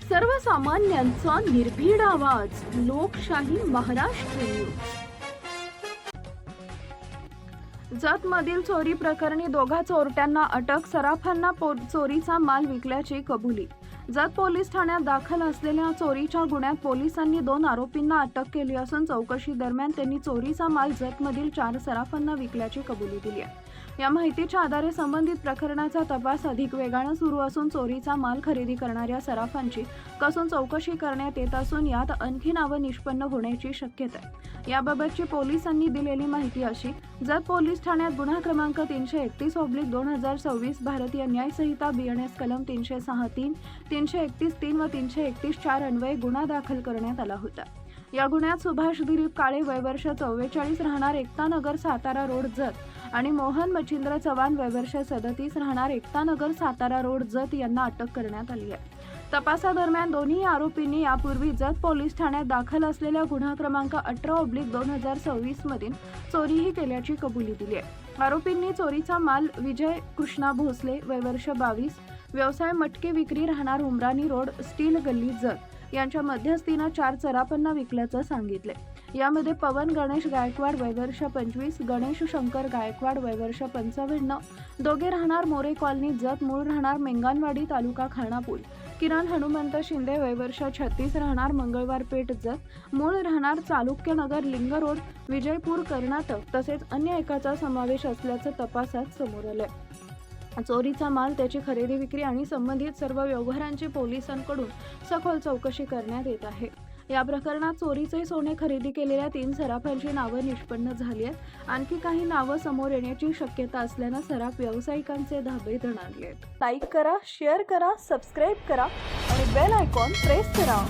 सर्वसामान्यांचा निर्भीड आवाज, लोकशाही महाराष्ट्र न्यूज. जतमधील चोरी प्रकरणी दोघा चोरट्यांना अटक, सराफांना चोरीचा माल विकल्याची कबुली. जत पोलीस ठाण्यात दाखल असलेल्या चोरीच्या गुन्ह्यात पोलिसांनी 2 आरोपींना अटक केली असून चौकशी दरम्यान त्यांनी चोरीचा माल जतमधील 4 सराफांना विकल्याची कबुली दिली आहे. या माहितीच्या आधारे संबंधित प्रकरणाचा तपास अधिक वेगाने सुरू असून चोरीचा माल खरेदी करणाऱ्या सराफांची कसून चौकशी करण्यात येत असून यात आणखी नावं निष्पन्न होण्याची शक्यता आहे. याबाबतची पोलिसांनी दिलेली माहिती अशी: जत पोलीस ठाण्यात गुन्हा क्रमांक 331/2026 भारतीय न्याय संहिता BNS कलम 306(3), 331(3) व 331(4) अन्वये गुन्हा दाखल करण्यात आला होता. या गुन्ह्यात सुभाष दिलीप काळे वय वर्ष 44 राहणार एकता नगर सातारा रोड जत आणि मोहन मच्छिंद्र चव्हाण वय वर्ष 37 राहणार एकता नगर सातारा रोड जत यांना अटक करण्यात आली आहे. तपासादरम्यान दोन्ही आरोपींनी यापूर्वी जत पोलीस ठाण्यात दाखल असलेल्या गुन्हा क्रमांक 18/2026 मधील चोरीही केल्याची कबुली दिली आहे. आरोपींनी चोरीचा माल विजय कृष्णा भोसले वय वर्ष 22 व्यवसाय मटके विक्री राहणार उमराणी रोड स्टील गल्ली जत यांच्या मध्यस्थीनं 4 सराफांना विकल्याचं सांगितले. यामध्ये पवन गणेश गायकवाड वय वर्ष 25, गणेश शंकर गायकवाड वय वर्ष 55 दोघे राहणार मोरे कॉलनी जत मूळ राहणार मेंगानवाडी तालुका खानापूर, किरण हनुमंत शिंदे वय वर्ष 36 राहणार मंगळवार पेठ जत मूळ राहणार चालुक्यनगर लिंग रोड विजयपूर कर्नाटक तसेच अन्य एकाचा समावेश असल्याचं तपासात समोर आलंय. चोरीचा माल, त्याची खरेदी विक्री आणि संबंधित सर्व व्यवहारांची पोलिसांकडून सखोल चौकशी करण्यात येत आहे. या प्रकरणात चोरीचे सोने खरेदी केलेल्या 3 सराफांची नावं निष्पन्न झाली आहेत. आणखी काही नावं समोर येण्याची शक्यता असल्यानं सराफ व्यावसायिकांचे धाबे दणाणले आहेत. लाईक करा, शेअर करा, सबस्क्राईब करा आणि बेल आयकॉन प्रेस करा.